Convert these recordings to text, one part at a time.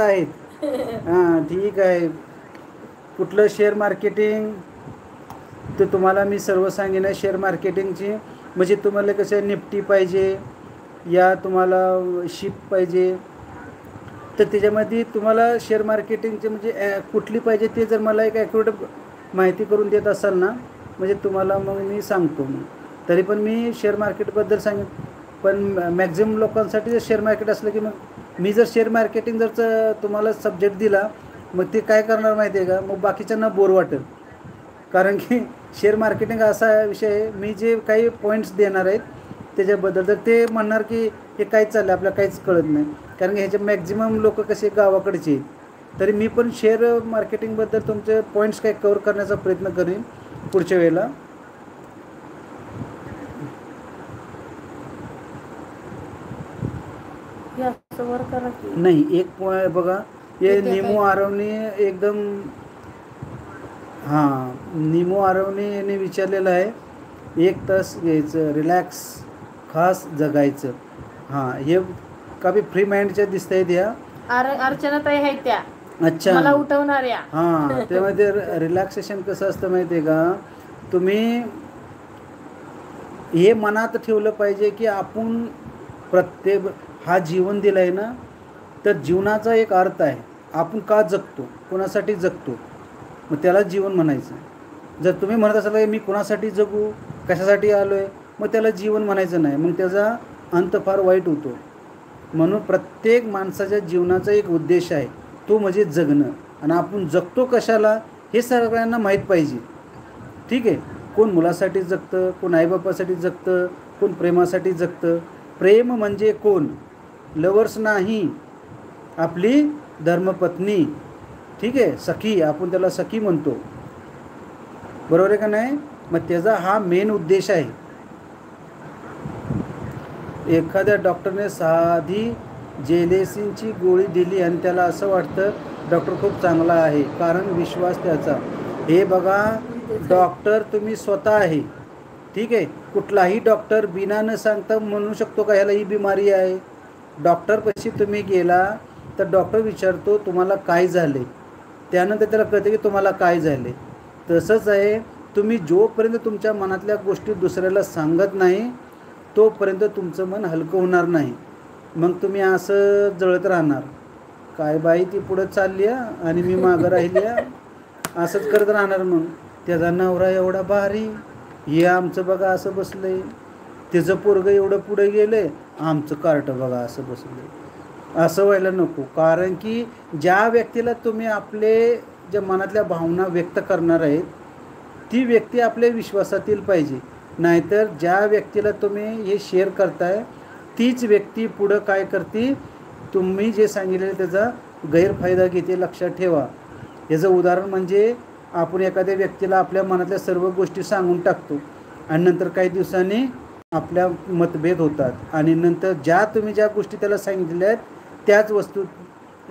आहेत. हां ठीक आहे. कुठलं शेअर मार्केटिंग तर तुम्हाला मी सर्व सांगेन शेअर मार्केटिंगची. म्हणजे तुम्हाला कसं निफ्टी पाहिजे या तुम्हाला शिप पाहिजे तर त्याच्यामध्ये तुम्हाला शेअर मार्केटिंगचे म्हणजे कुठली पाहिजे ते जर मला एक ॲक्युरेट माहिती करून देत असाल ना म्हणजे तुम्हाला मग मी सांगतो. मग तरी पण मी शेअर मार्केटबद्दल सांगेन. पण मॅक्झिमम लोकांसाठी जर शेअर मार्केट असलं की मग मी जर शेअर मार्केटिंग जर तुम्हाला सब्जेक्ट दिला मग ते काय करणार माहिती आहे का, मग बाकीच्यांना बोर वाटेल. कारण की शेअर मार्केटिंग असा विषय आहे मी जे काही पॉईंट्स देणार आहेत त्याच्याबद्दल तर ते म्हणणार की हे काय चाललं आपल्याला काहीच कळत नाही. कारण की ह्याचे मॅक्झिमम लोक कसे गावाकडचे आहेत. तरी मी पण शेअर मार्केटिंगबद्दल तुमचे पॉईंट्स काय कव्हर करण्याचा प्रयत्न करेन पुढच्या वेळेला. नाही एक पॉईंट बघा हे निमो आरवने एकदम हां निमो आरवने याने विचारलेलं आहे 1 तास घ्यायचं रिलॅक्स खास जगायचं. हां हे काफी फ्री माइंडच्या दिसत आहेत या अर्चना ताई आहेत त्या. अच्छा मला उठवणाऱ्या. हां त्यामध्ये रिलॅक्सेशन कसं असतं माहिती आहे का, तुम्ही हे मनात ठेवलं पाहिजे की आपण प्रत्येक हा जीवन दिला आहे ना तर जीवनाचा एक अर्थ आहे. आपण का जगतो कोणासाठी जगतो मग त्याला जीवन म्हणायचं. जर तुम्ही म्हणत असाल की मी कोणासाठी जगू कशासाठी आलो आहे मग त्याला जीवन म्हणायचं नाही. मग त्याचा अंत फार वाईट होतो. म्हणून प्रत्येक माणसाच्या जीवनाचा एक उद्देश आहे तो म्हणजे जगणं. आणि आपण जगतो कशाला हे सगळ्यांना माहीत पाहिजे. ठीक आहे. कोण मुलासाठी जगतं, कोण आईबापासाठी जगतं, कोण प्रेमासाठी जगतं. प्रेम म्हणजे कोण लवर्स नाही आपली धर्मपत्नी. ठीक आहे सखी आपण त्याला सखी म्हणतो बरोबर आहे का नाही. मग त्याचा हा मेन उद्देश आहे. एखाद्या डॉक्टरने साधी जेलेसिनची गोळी दिली आणि त्याला असं वाटतं डॉक्टर खूप चांगला आहे कारण विश्वास त्याचा. हे बघा डॉक्टर तुम्ही स्वतः आहे. ठीक आहे. कुठलाही डॉक्टर बिना न सांगता म्हणू शकतो का ह्याला ही बिमारी आहे. डॉक्टरपाशी तुम्ही गेला तर डॉक्टर विचारतो तुम्हाला काय झाले त्यानंतर त्याला कळते की तुम्हाला काय झाले. तसंच आहे तुम्ही जोपर्यंत तुमच्या मनातल्या गोष्टी दुसऱ्याला सांगत नाही तोपर्यंत तुमचं मन हलकं होणार नाही. मग तुम्ही असं जळत राहणार काय बाई ती पुढं चालली आणि मी मागं राहिली असंच करत राहणार. मग त्याचा नवरा एवढा भारी हे आमचं बघा असं बसलंय, त्याचं पोरगं एवढं पुढे गेलंय आमचं कार्ट बघा असं बसलंय. असं व्हायला नको. कारण की ज्या व्यक्तीला तुम्ही आपले ज्या मनातल्या भावना व्यक्त करणार आहेत ती व्यक्ती आपल्या विश्वासातील पाहिजे. नाहीतर ज्या व्यक्तीला तुम्ही हे शेअर करताय तीच व्यक्ती पुढं काय करते तुम्ही जे सांगितलेलं त्याचा गैरफायदा घेते. लक्षात ठेवा. याचं उदाहरण म्हणजे आपण एखाद्या व्यक्तीला आपल्या मनातल्या सर्व गोष्टी सांगून टाकतो आणि नंतर काही दिवसांनी आपल्या मतभेद होतात आणि नंतर तुम्ही ज्या गोष्टी त्याला सांगितलेल्या आहेत त्याच वस्तू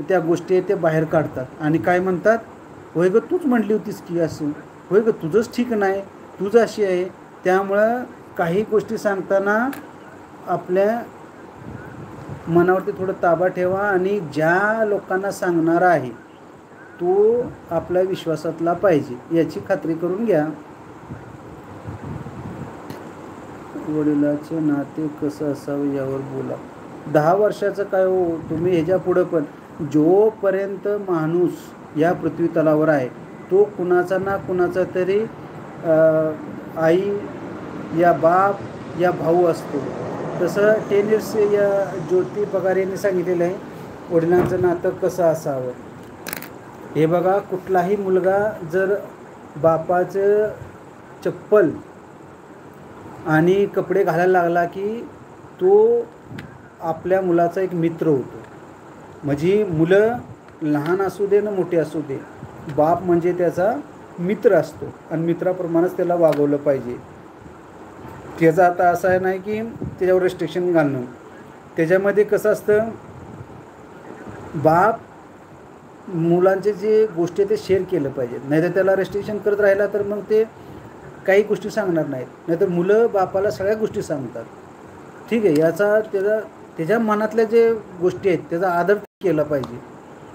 त्या गोष्टी ते बाहेर काढतात आणि काय म्हणतात होय गं तूच म्हटली होतीस की असं, होय गं तुझंच ठीक नाही, तुझं अशी आहे. त्यामुळं काही गोष्टी सांगताना आपल्या मनावरती थोडं ताबा ठेवा आणि ज्या लोकांना सांगणारा आहे तो आपल्या विश्वासातला पाहिजे याची खात्री करून घ्या. वडिलाचे नाते कसं असावं यावर बोला. 10 वर्षाचं काय हो तुम्ही ह्याच्या पुढं पण जोपर्यंत माणूस या पृथ्वी तलावर आहे तो कुणाचा ना कुणाचा तरी आई या बाप या भाऊ असतो. तसं 10 इयर्स या ज्योती पगार यांनी सांगितलेलं आहे वडिलांचं नातं कसं असावं. हे बघा कुठलाही मुलगा जर बापाचं चप्पल आणि कपडे घालायला लागला की तो आपल्या मुलाचा एक मित्र होतो. म्हणजे मुलं लहान असू दे ना मोठे असू दे बाप म्हणजे त्याचा मित्र असतो आणि मित्राप्रमाणेच त्याला वागवलं पाहिजे. त्याचा आता असं आहे नाही की त्याच्यावर रेस्ट्रिक्शन घालणं. त्याच्यामध्ये कसं असतं बाप मुलांचे जे गोष्टी ते शेअर केलं पाहिजे. नाहीतर त्याला रेस्ट्रिक्शन करत राहिला तर मग ते काही गोष्टी सांगणार नाहीत. नाहीतर मुलं बापाला सगळ्या गोष्टी सांगतात. ठीक आहे. याचा त्याच्या मनातल्या जे गोष्टी आहेत त्याचा आदर केला पाहिजे.